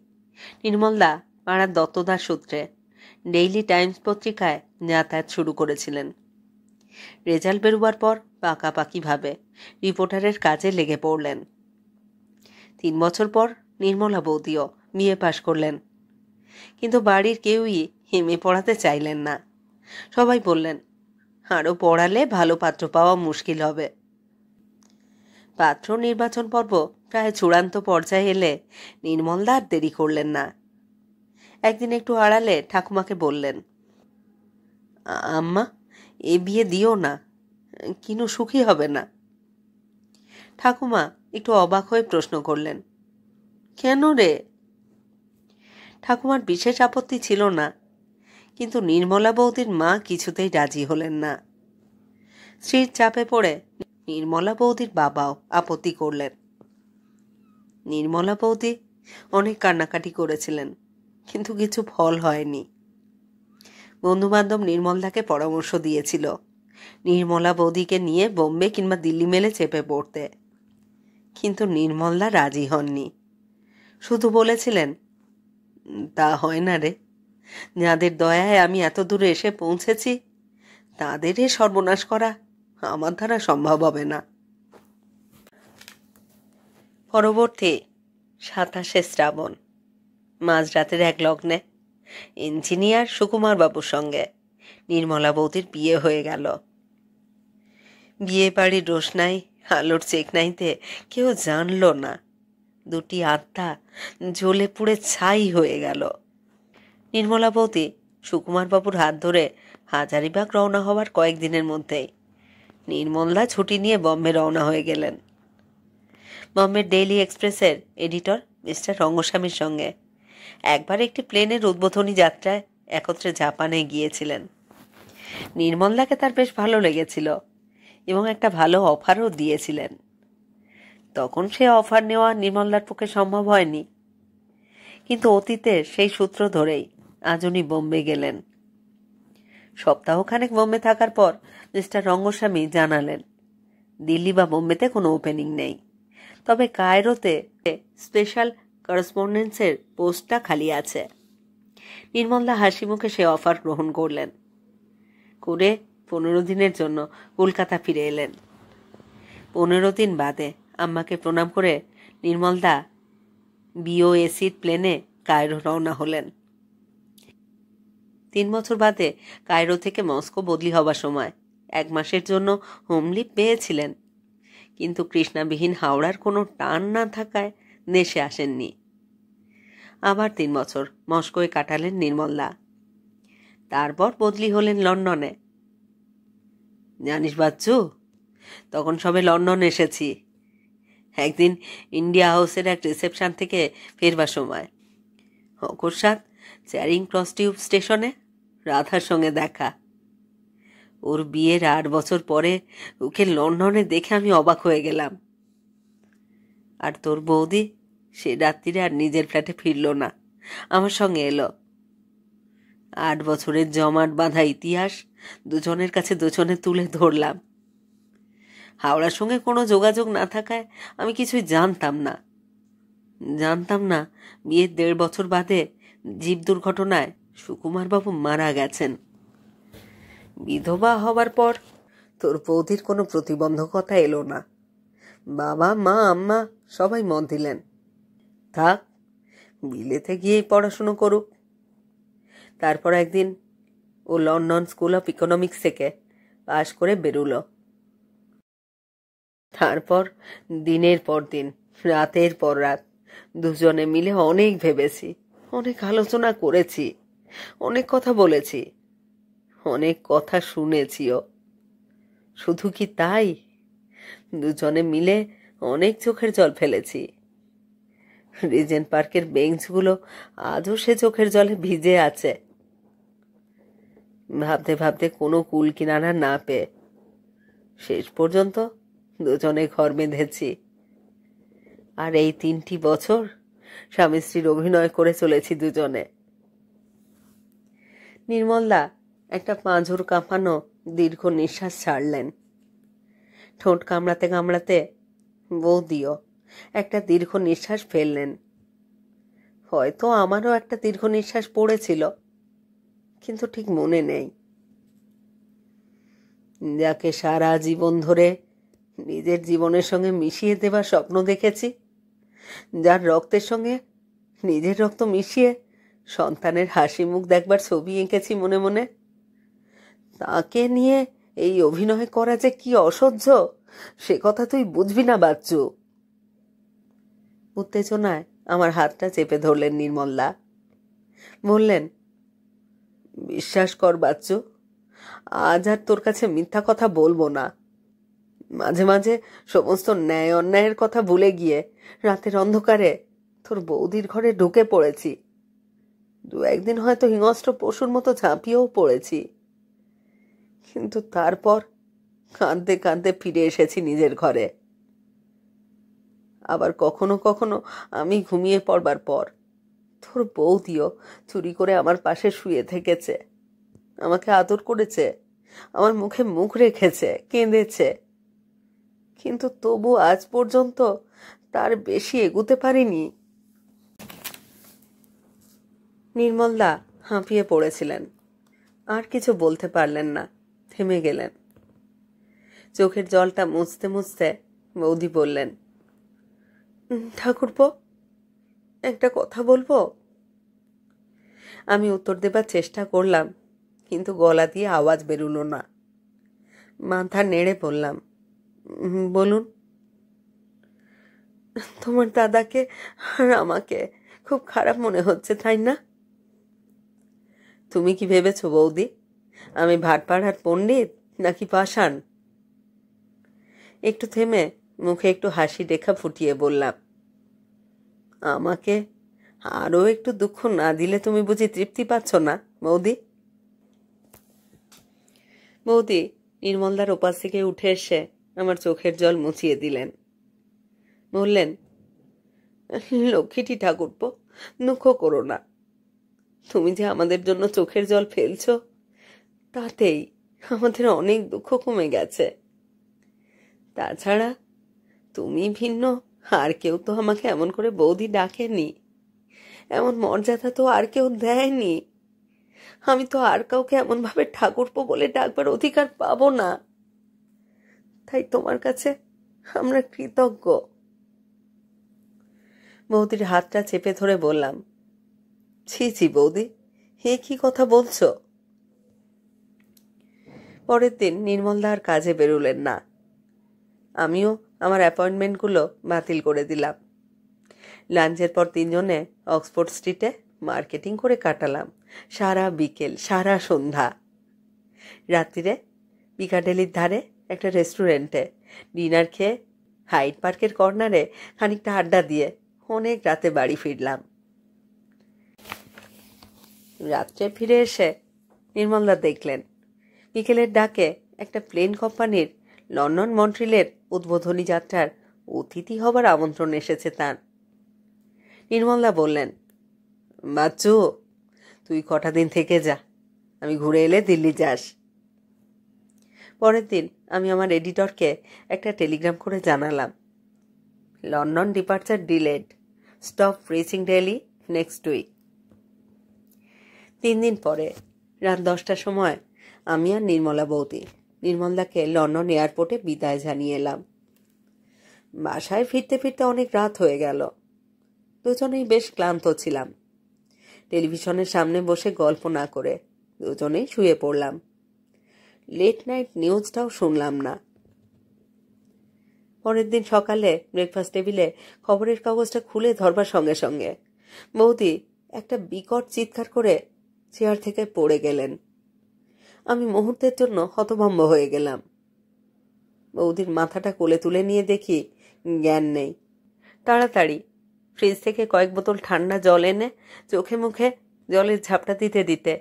নির্মলদা পাড়ার দত্তদার সূত্রে ডেইলি টাইমস পত্রিকায় যাতায়াত শুরু করেছিলেন। রেজাল্ট বেরোবার পর পাকাপাকিভাবে রিপোর্টারের কাজে লেগে পড়লেন। 3 বছর পর নির্মলা বৌদিও বিএ পাশ করলেন, কিন্তু বাড়ির কেউই এমএ পড়াতে চাইলেন না। সবাই বললেন, আরও পড়ালে ভালো পাত্র পাওয়া মুশকিল হবে। পাত্র নির্বাচন পর্ব প্রায় চূড়ান্ত পর্যায়ে এলে নির্মলদা আর দেরি করলেন না। একদিন একটু আড়ালে ঠাকুমাকে বললেন, আম্মা, এ বিয়ে দিও না, কিনু সুখী হবে না। ঠাকুমা একটু অবাক হয়ে প্রশ্ন করলেন, কেন রে? ঠাকুমার বিশেষ আপত্তি ছিল না, কিন্তু নির্মলা বৌদির মা কিছুতেই রাজি হলেন না। স্ত্রীর চাপে পড়ে নির্মলা বৌদির বাবাও আপত্তি করলেন। নির্মলা বৌদি অনেক কান্নাকাটি করেছিলেন, কিন্তু কিছু ফল হয়নি। বন্ধুবান্ধব নির্মলদাকে পরামর্শ দিয়েছিল নির্মলা বৌদিকে নিয়ে বোম্বে কিংবা দিল্লি মেলে চেপে পড়তে, কিন্তু নির্মলদা রাজি হননি। শুধু বলেছিলেন, তা হয় না রে, যাদের দয়ায় আমি এত দূরে এসে পৌঁছেছি, তাদের এ সর্বনাশ করা আমার দ্বারা সম্ভব হবে না। পরবর্তী 27শে শ্রাবণ, মাঝরাতের এক লগ্নে ইঞ্জিনিয়ার সুকুমার বাবুর সঙ্গে নির্মলা বৌদির বিয়ে হয়ে গেল। বিয়ে বাড়ির রোশনাই, আলোর চেকনাইতে কেউ জানল না। দুটি আত্মা জ্বলে পুড়ে ছাই হয়ে গেল। নির্মলা বৌদি সুকুমার বাবুর হাত ধরে হাজারিবাগ রওনা হওয়ার কয়েকদিনের মধ্যেই নির্মলদা ছুটি নিয়ে বম্বে রওনা হয়ে গেলেন। বম্বের ডেইলি এক্সপ্রেসের এডিটর মিস্টার রঙ্গস্বামীর সঙ্গে একবার একটি প্লেনের উদ্বোধনী যাত্রায় একত্রে জাপানে গিয়েছিলেন। নির্মলদাকে তার বেশ ভালো লেগেছিল এবং একটা ভালো অফারও দিয়েছিলেন। তখন সে অফার নেওয়া নির্মলদার পক্ষে সম্ভব হয়নি, কিন্তু অতীতে সেই সূত্র ধরেই আজ উনি বোম্বে গেলেন। সপ্তাহখানেক বোম্বে থাকার পর মিস্টার রঙ্গস্বামী জানালেন, দিল্লি বা বোম্বেতে কোনো ওপেনিং নেই, তবে কায়রোতে স্পেশাল করেসপন্ডেন্সের পোস্টটা খালি আছে। নির্মলদা হাসি মুখে সে অফার গ্রহণ করলেন, করে 15 দিনের জন্য কলকাতা ফিরে এলেন। 15 দিন বাদে আম্মাকে প্রণাম করে নির্মলদা বিওএসির প্লেনে কায়রো রওনা হলেন। 3 বছর বাদে কায়রো থেকে মস্কো বদলি হবার সময় 1 মাসের জন্য হোম লিভ পেয়েছিলেন, কিন্তু কৃষ্ণাবিহীন হাওড়ার কোনো টান না থাকায় দেশে আসেননি। আবার 3 বছর মস্কোয় কাটালেন নির্মলদা। তারপর বদলি হলেন লন্ডনে। জানিস বাচ্চু, তখন সবে লন্ডন এসেছি। একদিন ইন্ডিয়া হাউসের এক রিসেপশন থেকে ফেরবার সময় অকস্মাৎ চ্যারিং ক্রস টিউব স্টেশনে রাধার সঙ্গে দেখা। ওর বিয়ের 8 বছর পরে ওকে লন্ডনে দেখে আমি অবাক হয়ে গেলাম। আর তোর বৌদি সে রাত্রিরে আর নিজের ফ্ল্যাটে ফিরল না, আমার সঙ্গে এলো। 8 বছরের জমাট বাঁধা ইতিহাস দুজনের কাছে দুজনে তুলে ধরলাম। হাওড়ার সঙ্গে কোনো যোগাযোগ না থাকায় আমি কিছুই জানতাম না বিয়ের 1.5 বছর বাদে জীব দুর্ঘটনায় সুকুমার বাবু মারা গেছেন। বিধবা হবার পর তোর বৌদির কোনো প্রতিবন্ধকতা এলো না। বাবা, মা, আম্মা সবাই মত দিলেন, থাক, বিলেতে গিয়েই পড়াশুনো করুক। তারপর একদিন ও লন্ডন স্কুল অফ ইকোনমিক্স থেকে পাশ করে বেরুলো। তারপর দিনের পর দিন, রাতের পর রাত দুজনে মিলে অনেক ভেবেছি, অনেক আলোচনা করেছি, অনেক কথা বলেছি, অনেক কথা শুনেছিও। শুধু কি তাই, দুজনে মিলে অনেক চোখের জল ফেলেছি। রিজেন্ট পার্কের বেঞ্চগুলো আজও সে চোখের জলে ভিজে আছে। ভাবতে ভাবতে কোনো কুল কিনারা না পেয়ে শেষ পর্যন্ত দুজনে ঘর বেঁধেছি। আর এই 3টি বছর স্বামী স্ত্রীর অভিনয় করে চলেছি দুজনে। নির্মলদা একটা পাঁজর কাঁপানো দীর্ঘ নিঃশ্বাস ছাড়লেন। ঠোঁট কামড়াতে কামড়াতে বৌদিও একটা দীর্ঘ নিঃশ্বাস ফেললেন। হয়তো আমারও একটা দীর্ঘ নিঃশ্বাস পড়েছিল, কিন্তু ঠিক মনে নেই। যাকে সারা জীবন ধরে নিজের জীবনের সঙ্গে মিশিয়ে দেবার স্বপ্ন দেখেছি, যার রক্তের সঙ্গে নিজের রক্ত মিশিয়ে সন্তানের হাসি মুখ দেখবার ছবি এঁকেছি মনে মনে, তাকে নিয়ে এই অভিনয় করা যে কি অসহ্য সে কথা তুই বুঝবি না বাচ্চু। উত্তেজনায় আমার হাতটা চেপে ধরলেন নির্মলদা। বললেন, বিশ্বাস কর বাচ্চু, আজ আর তোর কাছে মিথ্যা কথা বলবো না। মাঝে মাঝে সমস্ত ন্যায় অন্যায়ের কথা ভুলে গিয়ে রাতের অন্ধকারে তোর বৌদির ঘরে ঢুকে পড়েছি। 2-1 দিন হয়তো হিংস্র পশুর মতো ঝাঁপিয়েও পড়েছি, কিন্তু তারপর কাঁদতে কাঁদতে ফিরে এসেছি নিজের ঘরে। আবার কখনো কখনো আমি ঘুমিয়ে পড়বার পর তোর বৌদিও চুরি করে আমার পাশে শুয়ে থেকেছে, আমাকে আদর করেছে, আমার মুখে মুখ রেখেছে, কেঁদেছে, কিন্তু তবু আজ পর্যন্ত তার বেশি এগুতে পারিনি। নির্মলদা হাঁপিয়ে পড়েছিলেন। আর কিছু বলতে পারলেন না, থেমে গেলেন। চোখের জলটা মুছতে মুছতে বৌদি বললেন, ঠাকুরপো, একটা কথা বলবো? আমি উত্তর দেবার চেষ্টা করলাম, কিন্তু গলা দিয়ে আওয়াজ বেরুল না। মাথা নেড়ে বললাম, বলুন। তোমার দাদাকে আর আমাকে খুব খারাপ মনে হচ্ছে, তাই না? তুমি কি ভেবেছো বৌদি আমি ভাটপাড়ার পণ্ডিত নাকি পাষাণ? একটু থেমে মুখে একটু হাসি রেখা ফুটিয়ে বললাম, আমাকে আরও একটু দুঃখ না দিলে তুমি বুঝি তৃপ্তি পাচ্ছ না বৌদি? বৌদি নির্মলদার ওপাশ থেকে উঠে এসে আমার চোখের জল মুছিয়ে দিলেন। বললেন, লক্ষ্মীটি ঠাকুরপো, দুঃখ করো না। তুমি যে আমাদের জন্য চোখের জল ফেলছ, তাতেই আমাদের অনেক দুঃখ কমে গেছে। তাছাড়া তুমি ভিন্ন, আর কেউ তো আমাকে এমন করে বৌদি ডাকেনি, এমন মর্যাদা তো আর কেউ দেয়নি। আমি তো আর কাউকে এমনভাবে ঠাকুরপো বলে ডাকবার অধিকার পাবো না। তাই তোমার কাছে আমরা কৃতজ্ঞ। বৌদির হাতটা চেপে ধরে বললাম, ছি ছি বৌদি, হে কি কথা বলছো? পরের দিন নির্মলদা আর কাজে বেরোলেন না। আমিও আমার অ্যাপয়েন্টমেন্টগুলো বাতিল করে দিলাম। লাঞ্চের পর তিনজনে অক্সফোর্ড স্ট্রিটে মার্কেটিং করে কাটালাম সারা বিকেল, সারা সন্ধ্যা। রাত্রিরে পিকাডেলির ধারে একটা রেস্টুরেন্টে ডিনার খেয়ে হাইড পার্কের কর্নারে খানিকটা আড্ডা দিয়ে অনেক রাতে বাড়ি ফিরলাম। রাত্রে ফিরে এসে নির্মলদা দেখলেন বিকেলের ডাকে একটা প্লেন কোম্পানির লন্ডন মন্ট্রিলের উদ্বোধনী যাত্রার অতিথি হবার আমন্ত্রণ এসেছে তার। নির্মলদা বললেন, বাচ্চু, তুই কটা দিন থেকে যা, আমি ঘুরে এলে দিল্লি যাস। পরের দিন আমি আমার এডিটরকে একটা টেলিগ্রাম করে জানালাম, London departure delayed, stop reaching Delhi next week. 3 দিন পরে রাত 10টার সময় আমি আর নির্মলা বৌদি নির্মলদাকে লন্ডন এয়ারপোর্টে বিদায় জানিয়ে এলাম। বাসায় ফিরতে ফিরতে অনেক রাত হয়ে গেল। দুজনেই বেশ ক্লান্ত ছিলাম। টেলিভিশনের সামনে বসে গল্প না করে দুজনেই শুয়ে পড়লাম। লেট নাইট নিউজটাও শুনলাম না। পরের দিন সকালে ব্রেকফাস্ট টেবিলে খবরের কাগজটা খুলে ধরবার সঙ্গে সঙ্গে বৌদি একটা বিকট চিৎকার করে চেয়ার থেকে পড়ে গেলেন। আমি মুহূর্তের জন্য হতভম্ব হয়ে গেলাম। বৌদির মাথাটা কোলে তুলে নিয়ে দেখি জ্ঞান নেই। তাড়াতাড়ি ফ্রিজ থেকে কয়েক বোতল ঠান্ডা জল এনে চোখে মুখে জলের ঝাপটা দিতে দিতে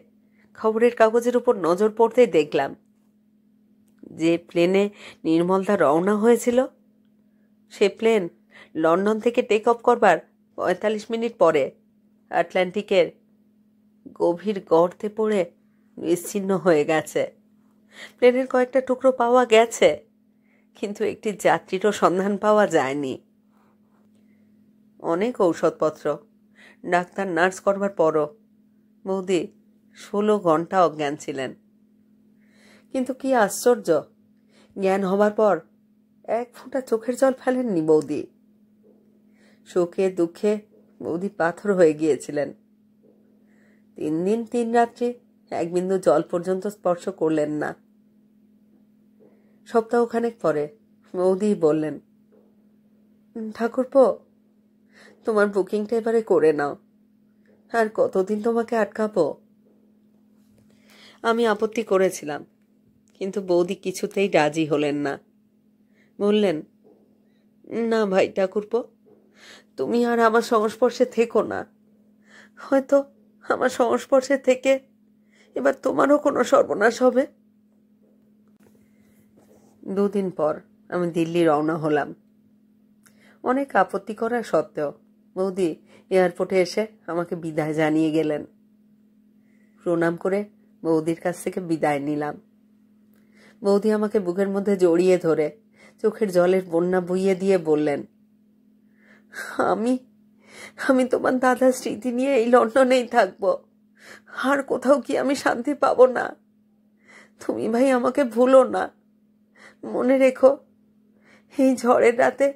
খবরের কাগজের উপর নজর পড়তেই দেখলাম যে প্লেনে নির্মলদা রওনা হয়েছিল সে প্লেন লন্ডন থেকে টেক অফ করবার 45 মিনিট পরে আটলান্টিকের গভীর গর্তে পড়ে নিশ্চিহ্ন হয়ে গেছে। প্লেনের কয়েকটা টুকরো পাওয়া গেছে, কিন্তু একটি যাত্রীরও সন্ধান পাওয়া যায়নি। অনেক ঔষধপত্র, ডাক্তার নার্স করবার পরও বৌদি 16 ঘন্টা অজ্ঞান ছিলেন। কিন্তু কি আশ্চর্য, জ্ঞান হবার পর এক ফোঁটা চোখের জল ফেলেননি বৌদি। শোকে দুঃখে বৌদি পাথর হয়ে গিয়েছিলেন। 3 দিন 3 রাত্রি এক বিন্দু জল পর্যন্ত স্পর্শ করলেন না। সপ্তাহখানেক পরে বৌদি বললেন, ঠাকুরপো, তোমার বুকিংটা এবারে করে নাও, আর কতদিন তোমাকে আটকাবো? আমি আপত্তি করেছিলাম, কিন্তু বৌদি কিছুতেই রাজি হলেন না। বললেন, না ভাই ঠাকুরপো, তুমি আর আমার সংস্পর্শে থেকো না। হয়তো আমার সংস্পর্শে থেকে এবার তোমারও কোনো সর্বনাশ হবে। 2 দিন পর আমি দিল্লি রওনা হলাম। অনেক আপত্তি করা সত্ত্বেও বৌদি এয়ারপোর্টে এসে আমাকে বিদায় জানিয়ে গেলেন। প্রণাম করে বৌদির কাছ থেকে বিদায় নিলাম। বৌদি আমাকে বুকের মধ্যে জড়িয়ে ধরে চোখের জলের বন্যা বইয়ে দিয়ে বললেন, আমি তোমার দাদার স্মৃতি নিয়ে এই লন্ডনেই থাকবো, আর কোথাও কি আমি শান্তি পাবো না? তুমি ভাই আমাকে ভুলো না। মনে রেখো, এই ঝড়ের রাতে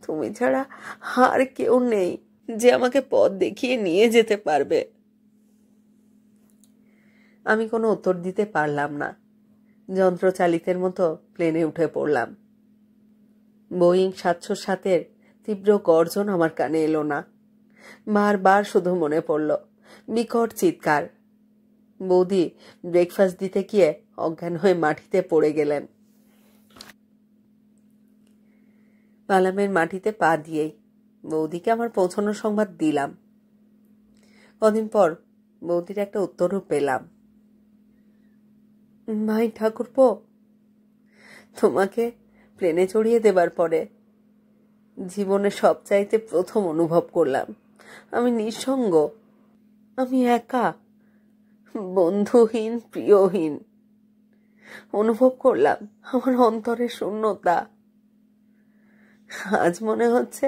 তুমি ছাড়া আর কেউ নেই যে আমাকে পথ দেখিয়ে নিয়ে যেতে পারবে। আমি কোনো উত্তর দিতে পারলাম না। যন্ত্রচালিতের মতো প্লেনে উঠে পড়লাম। বোয়িং 707-এর তীব্র গর্জন আমার কানে এলো না। বারবার শুধু মনে পড়ল বিকট চিৎকার। বৌদি ব্রেকফাস্ট দিতে গিয়ে অজ্ঞান হয়ে মাটিতে পড়ে গেলেন। পালামের মাটিতে পা দিয়েই বৌদিকে আমার পৌঁছানোর সংবাদ দিলাম। কদিন পর বৌদির একটা উত্তরও পেলাম। ভাই ঠাকুরপো, তোমাকে প্লেনে চড়িয়ে দেবার পরে জীবনে সবচাইতে প্রথম অনুভব করলাম আমি নিঃসঙ্গ, আমি একা, বন্ধুহীন, প্রিয়হীন। অনুভব করলাম আমার অন্তরের শূন্যতা। আজ মনে হচ্ছে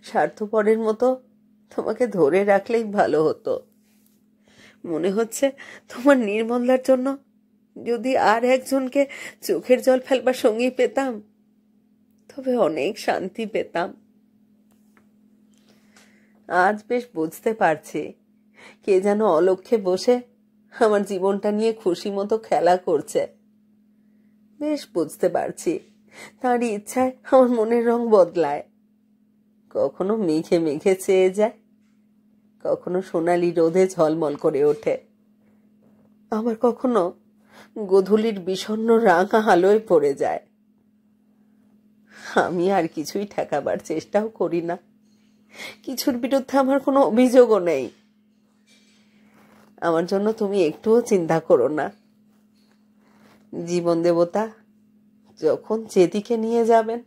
স্বার্থপরের মতো তোমাকে ধরে রাখলেই ভালো হতো। মনে হচ্ছে তোমার নির্মলার জন্য যদি আর একজনকে চোখের জল ফেলবার সঙ্গী পেতাম তবে অনেক শান্তি পেতাম। আজ বেশ বুঝতে পারছি কে যেন অলক্ষ্যে বসে আমার জীবনটা নিয়ে খুশি মতো খেলা করছে। বেশ বুঝতে পারছি তারই ইচ্ছায় আমার মনের রং বদলায়। কখনো মেঘে মেঘে চেয়ে যায়, কখনো সোনালি রোদে ঝলমল করে ওঠে, আবার কখনো গোধূলির বিষণ্ণ রাঙা আলোয় পড়ে যায়। আমি আর কিছুই ঠেকাবার চেষ্টাও করি না। কিছুর বিরুদ্ধে আমার কোনো অভিযোগও নেই। আমার জন্য তুমি একটুও চিন্তা করো না। জীবন দেবতা যখন যেদিকে নিয়ে যাবেন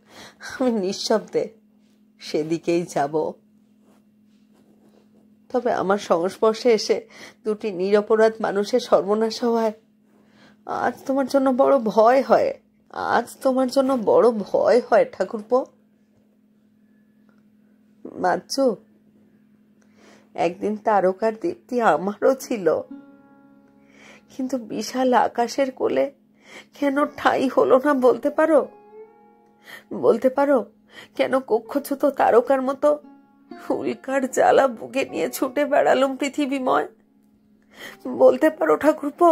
আমি নিঃশব্দে সেদিকেই যাব। তবে আমার সংস্পর্শে এসে দুটি নিরপরাধ মানুষের সর্বনাশ হওয়ায় আজ তোমার জন্য বড় ভয় হয়। আজ তোমার জন্য বড় ভয় হয় ঠাকুরপো। বাচ্চু, একদিন তারকার দীপ্তি আমারও ছিল, কিন্তু বিশাল আকাশের কোলে কেন ঠাঁই হলো না বলতে পারো? বলতে পারো কেন কক্ষচ্যুত তারকার মতো উল্কার জ্বালা বুকে নিয়ে ছুটে বেড়ালুম পৃথিবীময়? বলতে পারো ঠাকুরপো,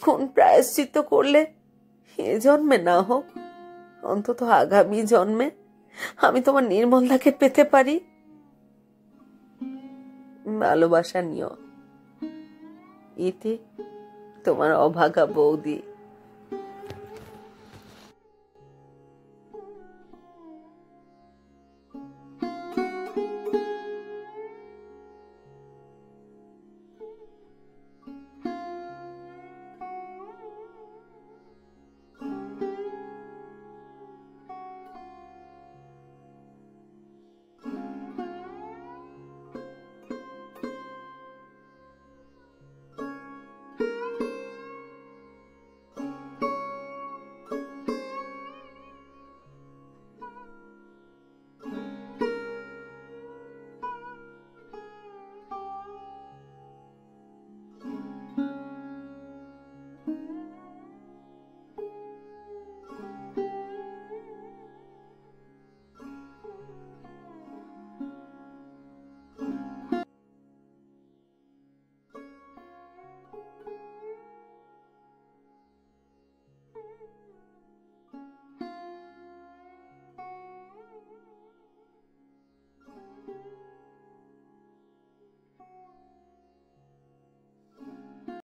কোন প্রায়শ্চিত্ত করলে এ জন্মে না হোক অন্তত আগামী জন্মে আমি তোমার নির্মলতাকে পেতে পারি? ভালোবাসা নিও। ইতি তোমার অভাগা বৌদি।